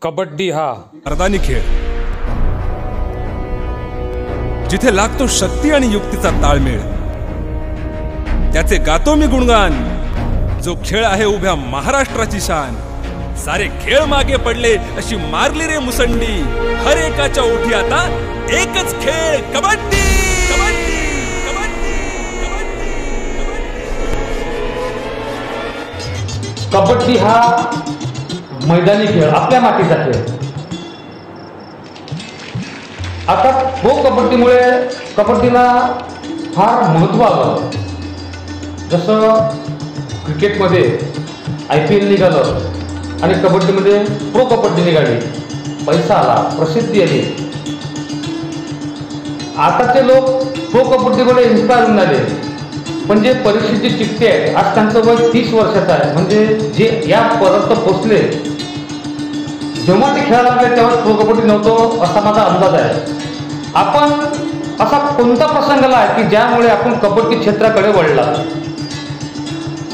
कबड्डी हा मर्दानी खेळ, जिथे लागतो शक्ती आणि युक्तीचा ताळमेळ, त्याचे गातो मी गुणगान. जो खेळ आहे उभ्या महाराष्ट्राची शान. सारे खेळ मागे पडले अशी मारली रे मुसंडी. हर एकाच्या ओठी आता एकच खेळ, कबड्डी. कबड्डी हा मैदानी खेळ, आपल्या मातीचा खेळ. आता प्रो कबड्डीमुळे कबड्डीला फार महत्त्व आलं. जसं क्रिकेटमध्ये IPL निघालं आणि कबड्डीमध्ये प्रो कबड्डी निघाली, पैसा आला, प्रसिद्धी आली. आताचे लोक प्रो कबड्डीकडे इन्स्पायर होऊन आले. पण जे परीक्षेचे चिठ्ठे आहेत, आज त्यांचं वय 30 वर्षाचं आहे. म्हणजे जे यापर्यंत पोचले, जेव्हा ते खेळायला लागले तेव्हा प्रो कबड्डी नव्हतं असा माझा अंदाज आहे. आपण असा कोणता प्रसंग आला आहे की ज्यामुळे आपण कबड्डी क्षेत्राकडे वळला?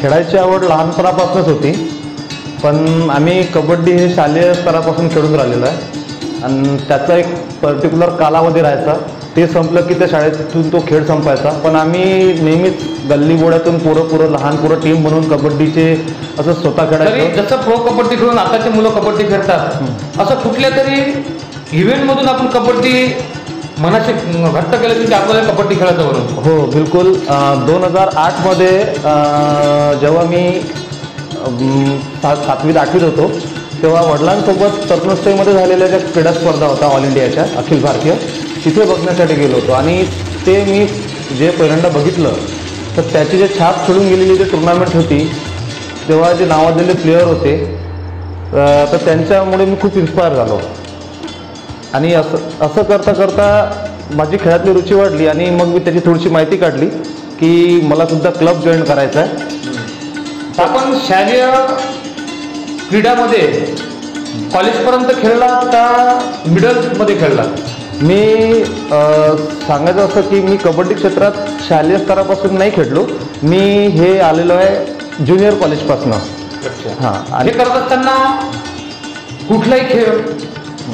खेळायची आवड लहानपणापासूनच होती, पण आम्ही कबड्डी हे शालेय स्तरापासून खेळून राहिलेलो आहे. आणि त्याचा एक पर्टिक्युलर कालावधी राहायचा. ते संपलं की त्या शाळेतून तो खेळ संपायचा. पण आम्ही नेहमीच गल्लीबोळ्यातून पोरं लहान पोरं टीम बनवून कबड्डीचे असं स्वतः खेळायचं. जसं प्रो कबड्डी खेळून आताचे मुलं कबड्डी खेळतात, असं कुठल्या तरी इव्हेंटमधून आपण कबड्डी मनाशी घट्ट केलं की आपल्याला कबड्डी खेळायचं म्हणून? हो, बिलकुल. 2008मध्ये जेव्हा मी 7वीत 8वीत होतो, तेव्हा वडिलांसोबत तरतुणस्थळीमध्ये झालेल्या ज्या क्रीडा स्पर्धा होता ऑल इंडियाच्या अखिल भारतीय, तिथे बघण्यासाठी गेलो होतो. आणि ते मी जे पहिल्यांदा बघितलं तर त्याची जे छाप सोडून गेलेली जी टुर्नामेंट होती, तेव्हा जे नावाजलेले प्लेयर होते, तर त्यांच्यामुळे मी खूप इन्स्पायर झालो. आणि असं करता करता माझी खेळातली रुची वाढली. आणि मग मी त्याची थोडीशी माहिती काढली की मला सुद्धा क्लब जॉईन करायचा आहे. आपण शालेय क्रीडामध्ये कॉलेजपर्यंत खेळला का मिडलमध्ये खेळला? मी सांगायचं असं की मी कबड्डी क्षेत्रात शालेय स्तरापासून नाही खेळलो. मी हे आलेलो आहे ज्युनियर कॉलेजपासून. हां, आणि करत असताना कुठलाही खेळ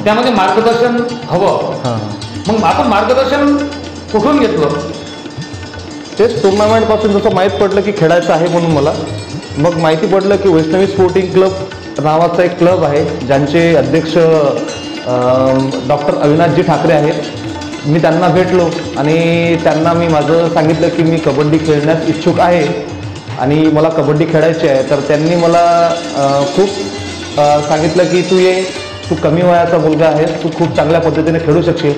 त्यामध्ये मार्गदर्शन हवं. हां, मग आपण मार्गदर्शन कुठून घेतलं? तेच टुर्नामेंटपासून जसं माहीत पडलं की खेळायचं आहे म्हणून मला, मग माहिती पडलं की वैष्णवी स्पोर्टिंग क्लब नावाचा एक क्लब आहे, ज्यांचे अध्यक्ष डॉक्टर अविनाशजी ठाकरे आहेत. मी त्यांना भेटलो आणि त्यांना मी माझं सांगितलं की मी कबड्डी खेळण्यास इच्छुक आहे आणि मला कबड्डी खेळायची आहे. तर त्यांनी मला खूप सांगितलं की तू ये, तू कमी वयाचा मुलगा आहेस, तू खूप चांगल्या पद्धतीने खेळू शकशील.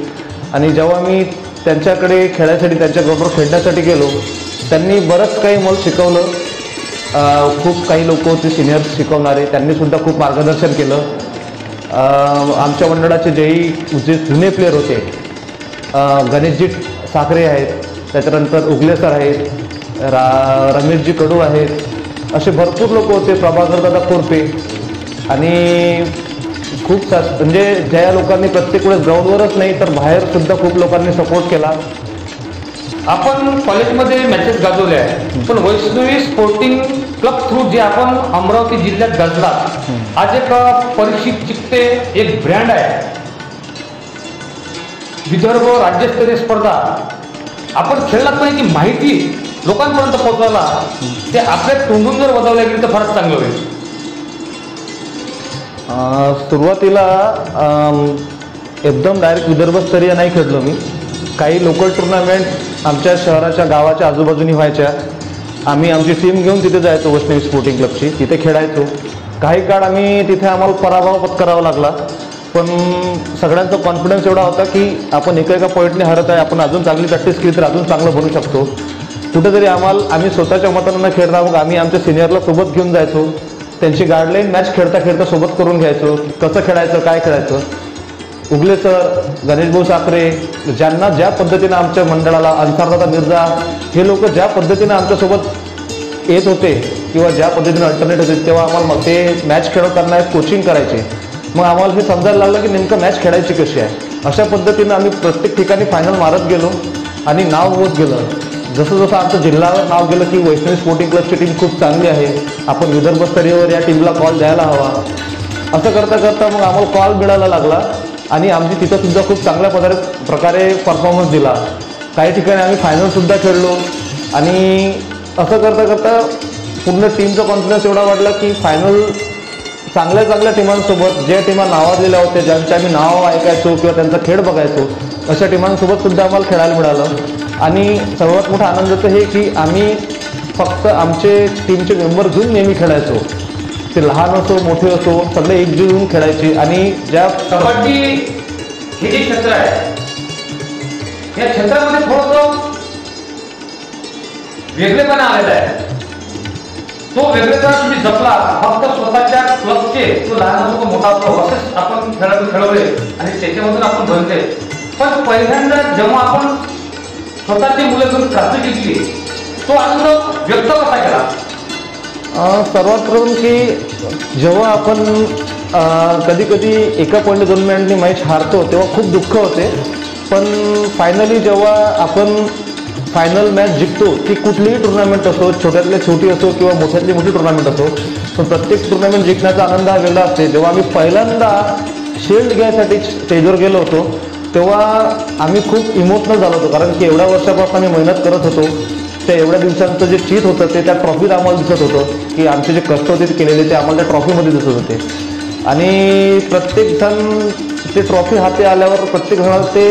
आणि जेव्हा मी त्यांच्याकडे खेळायसाठी, त्यांच्याबरोबर खेळण्यासाठी गेलो, त्यांनी बरंच काही मला शिकवलं. खूप काही लोक होते सिनियर्स शिकवणारे, त्यांनीसुद्धा खूप मार्गदर्शन केलं. आमच्या मंडळाचे जे जुने प्लेयर होते, गणेशजी साखरे आहेत, त्याच्यानंतर उगले सर आहेत, रमेशजी कडू आहेत, असे भरपूर लोक होते, प्रभाकरदादा खोरपे. आणि खूप म्हणजे ज्या लोकांनी प्रत्येक वेळेस ग्राउंडवरच नाही तर बाहेरसुद्धा खूप लोकांनी सपोर्ट केला. आपण कॉलेजमध्ये मॅचेस गाजवल्या आहेत, पण वैष्णवी स्पोर्टिंग क्लब थ्रू जे आपण अमरावती जिल्ह्यात गाजला, आज एक परीक्षित चित्ते एक ब्रँड आहे. विदर्भ राज्यस्तरीय स्पर्धा आपण खेळलात, पण ती माहिती लोकांपर्यंत पोहोचवायला ते आपल्या तोंडून जर वजावल्या गेली तर फारच चांगलं होईल. सुरुवातीला एकदम डायरेक्ट विदर्भस्तरीय नाही खेळलो मी. काही लोकल टुर्नामेंट आमच्या शहराच्या गावाच्या आजूबाजूनी व्हायच्या. आम्ही आमची टीम घेऊन तिथे जायचो, वैष्णवी स्पोर्टिंग क्लबची, तिथे खेळायचो. काही काळ आम्ही तिथे आम्हाला पराभव पत्करावा लागला, पण सगळ्यांचा कॉन्फिडन्स एवढा होता की आपण एका पॉईंटने हरत आहे, आपण अजून चांगली प्रॅक्टिस केली तर अजून चांगलं बनू शकतो. कुठेतरी आम्ही स्वतःच्या मतानं न खेळता मग आम्ही आमच्या सिनियरला सोबत घेऊन जायचो. त्यांची गाईडलाईन मॅच खेळता खेळता सोबत करून घ्यायचो, कसं खेळायचं, काय खेळायचं. उगले सर, गणेशभाऊ साखरे, ज्यांना ज्या पद्धतीनं आमच्या मंडळाला, अन्सारदादा मिर्झा, हे लोक ज्या पद्धतीनं आमच्यासोबत येत होते किंवा ज्या पद्धतीनं अल्टरनेट होते, तेव्हा आम्हाला ते मॅच खेळवताना एक कोचिंग करायचे. मग आम्हाला हे समजायला लागलं की नेमकं मॅच खेळायची कशी आहे. अशा पद्धतीनं आम्ही प्रत्येक ठिकाणी फायनल मारत गेलो आणि नाव होत गेलं. जसं जसं आमचं जिल्ह्यावर नाव गेलं की वैष्णवी स्पोर्टिंग क्लबची टीम खूप चांगली आहे, आपण विदर्भस्तरीयवर या टीमला कॉल द्यायला हवा. असं करता करता मग आम्हाला कॉल मिळायला लागला आणि आमची तिथं सुद्धा खूप चांगल्या प्रकारे परफॉर्मन्स दिला. काही ठिकाणी आम्ही फायनलसुद्धा खेळलो आणि असं करता करता पूर्ण टीमचा कॉन्फिडन्स एवढा वाढला की फायनल चांगल्या चांगल्या टीमांसोबत, ज्या टीमा नावाजलेल्या होत्या, ज्यांचे आम्ही नाव ऐकायचो किंवा त्यांचा खेळ बघायचो, अशा टीमांसोबत सुद्धा आम्हाला खेळायला मिळालं. आणि सर्वात मोठा आनंदाचं हे की आम्ही फक्त आमचे टीमचे मेंबर घेऊन नेहमी खेळायचो. ते लहान असो मोठे असो सगळे एकजीव होऊन खेळायचे. आणि ज्या कबड्डी हे जे क्षेत्र आहे या क्षेत्रामध्ये थोडंसं वेगळेपणा आलेला आहे. तो वेगळेपणा तुम्ही जपला, फक्त स्वतःच्या क्लबचे तो लहान असो तो मोठा असो असेच आपण खेळवले आणि त्याच्यामधून आपण बनले. पण पहिल्यांदा जेव्हा आपण स्वतःची मुलं घेऊन ट्रॉफी जिंकली तो आनंद व्यक्त कसा केला? सर्वात प्रथम की जेव्हा आपण कधी कधी एका पॉईंट 2 मिनिटांनी मॅच हारतो तेव्हा खूप दुःख होते. पण फायनली जेव्हा आपण फायनल मॅच जिंकतो, ती कुठलीही टुर्नामेंट असो, छोट्यातली छोटी असो किंवा मोठ्यातली मोठी टुर्नामेंट असो, पण प्रत्येक टुर्नामेंट जिंकण्याचा आनंद हा वेगळा असते. जेव्हा आम्ही पहिल्यांदा शील्ड घ्यायसाठी स्टेजवर गेलो होतो तेव्हा आम्ही खूप इमोशनल झालो होतो. कारण की एवढ्या वर्षापासून आम्ही मेहनत करत होतो. त्या एवढ्या दिवसांचं जे चीत होतं ते त्या ट्रॉफीत आम्हाला दिसत होतं की आमचे जे कष्ट होते ते केलेले ते आम्हाला त्या ट्रॉफीमध्ये दिसत होते. आणि प्रत्येकजण ते ट्रॉफी हाती आल्यावर प्रत्येक जणाला ते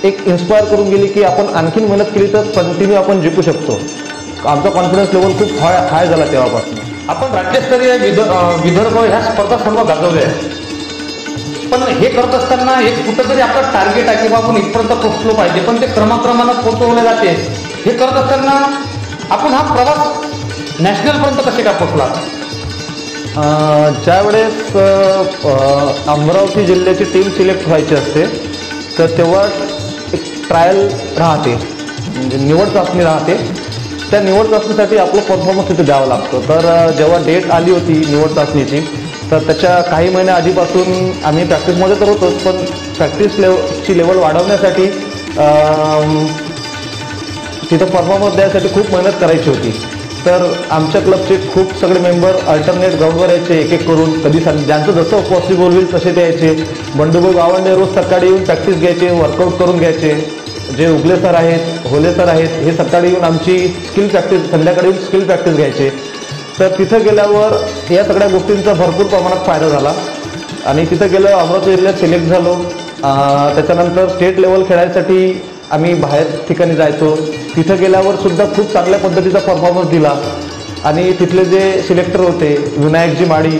एक इन्स्पायर करून गेली की आपण आणखीन मेहनत केली तर कंटिन्यू आपण जिंकू शकतो. आमचा कॉन्फिडन्स लेवल खूप हाय झाला तेव्हापासून. आपण राज्यस्तरीय विदर्भ ह्या स्पर्धा सर्व गाजवल्या आहेत. पण हे करत असताना एक कुठंतरी आपलं टार्गेट आहे किंवा आपण इथपर्यंत पोहोचलो पाहिजे, पण ते क्रमाक्रमानं पोहोचवले जाते. हे करत असताना आपण हा प्रवास नॅशनलपर्यंत कसे काय पोहोचला? ज्यावेळेस अमरावती जिल्ह्याची टीम सिलेक्ट व्हायची असते तर तेव्हा एक ट्रायल राहते, म्हणजे निवड चाचणी राहते. त्या निवड चाचणीसाठी आपलं परफॉर्मन्स तिथे द्यावं लागतं. तर जेव्हा डेट आली होती निवड चाचणीची तर त्याच्या काही महिन्या आधीपासून आम्ही प्रॅक्टिसमध्ये तर होतोच, पण प्रॅक्टिसची लेवल वाढवण्यासाठी तिथं परफॉर्मन्स द्यायसाठी खूप मेहनत करायची होती. तर आमच्या क्लबचे खूप सगळे मेंबर अल्टरनेट ग्राउंडवर यायचे एक एक करून. कधी ज्यांचं जसं पॉसिबल होईल तसे ते यायचे. बंडूभाऊ गावंडे रोज सकाळी येऊन प्रॅक्टिस घ्यायचे, वर्कआउट करून घ्यायचे. जे उगले सर आहेत, होले सर आहेत, हे सकाळी येऊन आमची स्किल प्रॅक्टिस, संध्याकाळी येऊन स्किल प्रॅक्टिस घ्यायचे. तर तिथं गेल्यावर या सगळ्या गोष्टींचा भरपूर प्रमाणात फायदा झाला. आणि तिथं गेल्यावर अमरावती जिल्ह्यात सिलेक्ट झालो. त्याच्यानंतर स्टेट लेवल खेळायसाठी आम्ही बाहेर ठिकाणी जायचो. तिथं गेल्यावर सुद्धा खूप चांगल्या पद्धतीचा परफॉर्मन्स दिला. आणि तिथले जे सिलेक्टर होते विनायकजी माळी,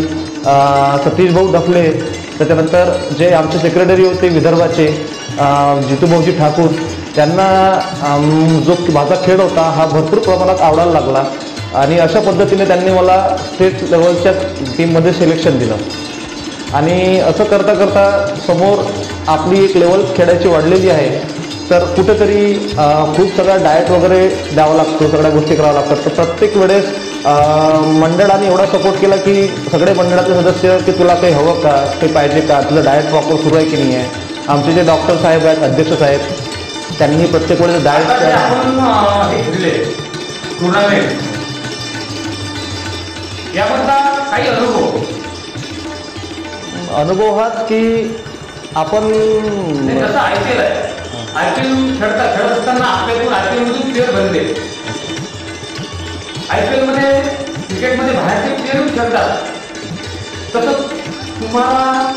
सतीशभाऊ डफले, त्याच्यानंतर जे आमचे सेक्रेटरी होते विदर्भाचे जितूभाऊजी ठाकूर, त्यांना जो माझा खेळ होता हा भरपूर प्रमाणात आवडायला लागला. आणि अशा पद्धतीने त्यांनी मला स्टेट लेवलच्या टीममध्ये सिलेक्शन दिलं. आणि असं करता करता समोर आपली एक लेवल खेळायची वाढलेली आहे. तर कुठेतरी खूप सगळा डाएट वगैरे द्यावा लागतो, सगळ्या गोष्टी कराव्या लागतात. तर प्रत्येक वेळेस मंडळाने एवढा सपोर्ट केला की सगळे मंडळाचे सदस्य की तुला काही हवं का, काही पाहिजे का, तुझं डाएट प्रॉपर सुरू आहे की नाही आहे. आमचे जे डॉक्टर साहेब आहेत, अध्यक्ष साहेब, त्यांनी प्रत्येक वेळेस डाएट टुर्नामेंट याबद्दल काही अनुभव हाच की आपण जसं IPL आहे, IPL खेळत असताना आपल्याकडून IPL मधून प्लेअर बनले. IPL मध्ये क्रिकेटमध्ये बाहेरचे प्लेअर खेळतात. तसं तुम्हाला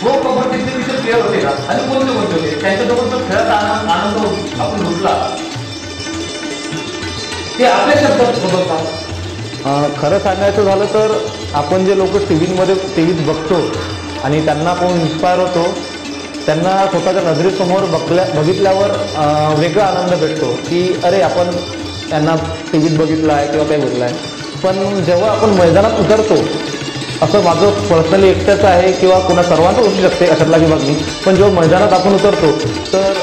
प्रो कबड्डीचे विषय प्लेअर होते का आणि कोणते कोणते होते त्यांच्यासोबत जो खेळाचा आनंद आपण लुटला ते आपल्या शब्दात बदलतात? खरं सांगायचं झालं तर आपण जे लोक टीव्हीत बघतो आणि त्यांना आपण इन्स्पायर होतो, त्यांना स्वतःच्या नजरेसमोर बघितल्यावर वेगळा आनंद भेटतो की अरे आपण त्यांना टीव्हीत बघितलं आहे किंवा काही बघितलं आहे. पण जेव्हा आपण मैदानात उतरतो, असं माझं पर्सनली एकट्याचं आहे किंवा कोणा सर्वांचं असू शकते अशातला विभाग नाही, पण जेव्हा मैदानात आपण उतरतो तर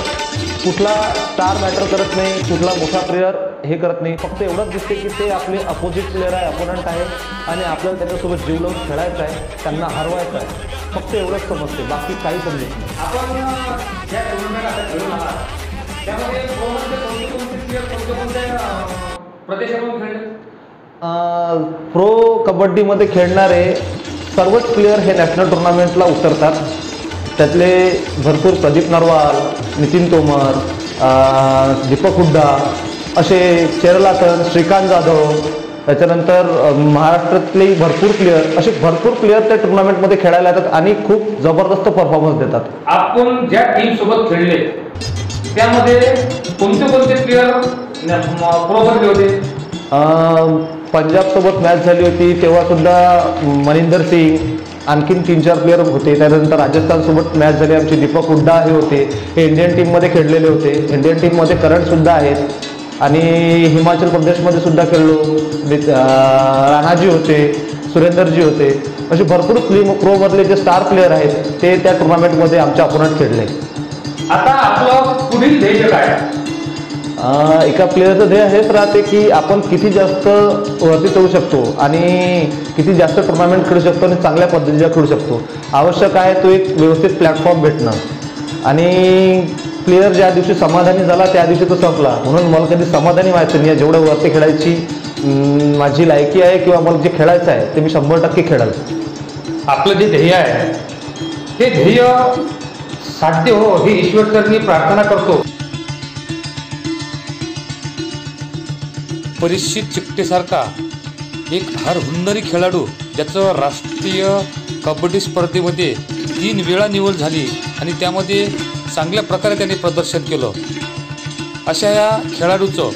कुठला स्टार मॅटर करत नाही, कुठला मोठा प्लेअर हे करत नाही. फक्त एवढंच दिसते की ते आपले अपोजिट प्लेअर आहे, अपोनंट आहे आणि आपल्याला त्यांच्यासोबत जीव लावून खेळायचं आहे, त्यांना हरवायचं आहे. फक्त एवढंच समजते, बाकी काही समजत नाही. आपण ज्या टुर्नामेंट आता खेळून आला त्यामध्ये कोणते प्रदेशातून खेळले? प्रो कबड्डीमध्ये खेळणारे सर्वच प्लेयर हे नॅशनल टुर्नामेंटला उतरतात. त्यातले भरपूर प्रदीप नरवाल, नितीन तोमर, दीपक हुड्डा असे, चेरलातन, श्रीकांत जाधव, त्याच्यानंतर महाराष्ट्रातले भरपूर प्लेयर, असे भरपूर प्लेयर त्या टुर्नामेंटमध्ये खेळायला येतात आणि खूप जबरदस्त परफॉर्मन्स देतात. आपण ज्या टीम सोबत खेळले त्यामध्ये कोणते कोणते प्लेयर प्रो बनले होते? पंजाबसोबत मॅच झाली होती तेव्हा सुद्धा मनिंदर सिंग, आणखीन 3-4 प्लेयर होते. त्यानंतर राजस्थानसोबत मॅच झाली आमची, दीपक हुड्डा हे होते, हे इंडियन टीममध्ये खेळलेले होते. इंडियन टीममध्ये करणसुद्धा आहेत आणि हिमाचल प्रदेशमध्ये सुद्धा खेळलो. राणाजी होते, सुरेंदरजी होते, असे भरपूर प्रोमधले जे स्टार प्लेयर आहेत ते त्या टुर्नामेंटमध्ये आमच्या अपोनंट खेळले. आता आपलं पुढील ध्येय काय? एका प्लेयरचं ध्येय हेच राहते की आपण किती जास्त वरती चढू शकतो आणि किती जास्त टुर्नामेंट खेळू शकतो आणि चांगल्या पद्धतीने खेळू शकतो. आवश्यक आहे तो एक व्यवस्थित प्लॅटफॉर्म भेटणं. आणि प्लेयर ज्या दिवशी समाधानी झाला त्या दिवशी तो संपला. म्हणून मला कधी समाधानी व्हायचं नाही. जेवढं वरती खेळायची माझी लायकी आहे किंवा मला जे खेळायचं आहे ते मी 100% खेळेल. आपलं जे ध्येय आहे ते ध्येय साध्य हो ही ईश्वरचरणी प्रार्थना करतो. परीक्षित चिकटेसारखा एक हुन्नरी खेळाडू ज्याचं राष्ट्रीय कबड्डी स्पर्धेमध्ये 3 वेळा निवड झाली आणि त्यामध्ये चांगल्या प्रकारे त्यांनी प्रदर्शन केलं, अशा या खेळाडूचं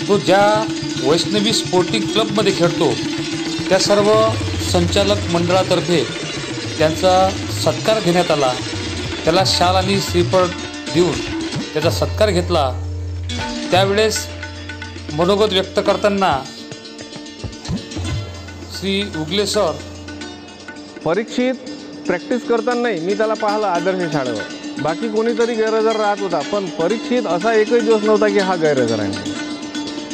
तो ज्या वैष्णवी स्पोर्टिंग क्लबमध्ये खेळतो त्या सर्व संचालक मंडळातर्फे त्यांचा सत्कार घेण्यात आला. त्याला शाल आणि श्रीफळ देऊन त्याचा सत्कार घेतला. त्यावेळेस मनोगत व्यक्त करताना श्री उगले सर, परीक्षित प्रॅक्टिस करतानाही मी त्याला पाहिलं आदर्श शाळेवर. बाकी कोणीतरी गैरहजर राहत होता, पण परीक्षित असा एकही दिवस नव्हता की हा गैरहजर आहे.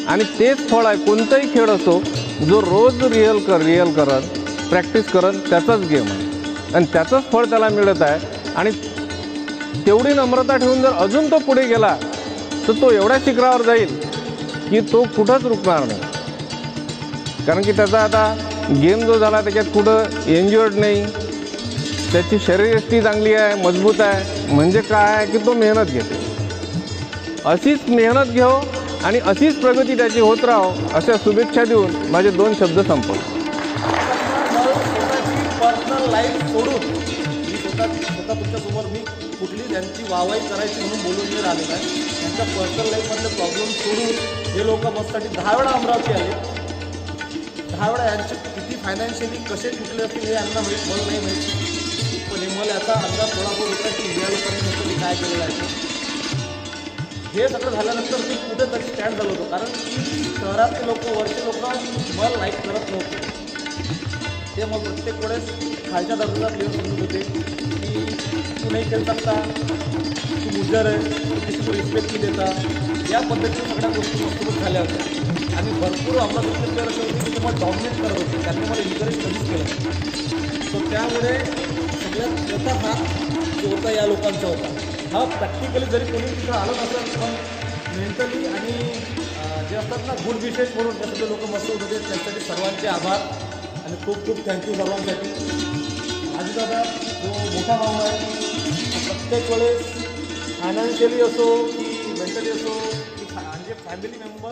आणि तेच फळ आहे कोणताही खेळ असो, जो रोज रिहल करत प्रॅक्टिस करत त्याचाच गेम आहे आणि त्याचंच फळ त्याला मिळत आहे. आणि तेवढी नम्रता ठेवून जर अजून तो पुढे गेला तर तो एवढ्या शिखरावर जाईल की तो कुठंच रुकणार नाही. कारण की त्याचा आता गेम जो झाला त्याच्यात कुठं एन्जॉयड नाही, त्याची शरीरयष्टी चांगली आहे, मजबूत आहे. म्हणजे काय आहे की तो मेहनत घेते. अशीच मेहनत घेऊ आणि अशीच प्रगती त्याची होत राहो अशा शुभेच्छा देऊन माझे 2 शब्द संपवतो. पर्सनल लाईफ सोडून मी स्वतः तुमच्यासमोर मी कुठली त्यांची वाहवाही करायची म्हणून बोलून मी राहिलेला आहे. त्यांच्या पर्सनल लाईफमधले प्रॉब्लेम सोडून हे लोक मस्तासाठी 10 वेळा अमरावती आले. 10 वेळा यांचे किती फायनान्शियली कसे कुठले असतील हे यांना माहीत, मला नाही माहीत. पण मला याचा अंदाज थोडाफार होता की या लोकांनी मी काय केलेलं आहे. हे सगळं झाल्यानंतर मी कुठेतरी स्टँड झालो होतो. कारण की शहरातले लोक, वरचे लोक मला लाईक करत नव्हते. ते मग प्रत्येक वेळेस खालच्या दर्जाचा प्लेअर समजत होते की तू नाही खेळू शकता, तू मुजर आहे, किसी को रिस्पेक्ट नाही देता. या पद्धतीच्या सगळ्या गोष्टी मजबूत झाल्या होत्या. आणि भरपूर अमरावतीचे प्लेअर असे होते की तुम्हाला डॉमिनेट करत होते. त्यांनी मला इन्करेज कधीच केलं. सो त्यामुळे सगळ्यात मोठा हात जो होता या लोकांचा होता. हा प्रॅक्टिकली जरी कोणी तिथं आलं नसेल पण मेंटली आणि जे असतात ना गुण विशेष म्हणून त्या सगळे लोक मस्त होते. त्यासाठी सर्वांचे आभार आणि खूप खूप थँक्यू सर्वांसाठी. आजी दादा जो मोठा भाऊ आहे प्रत्येक वेळेस फायनान्शियली असो की मेंटली असो की म्हणजे फॅमिली मेंबर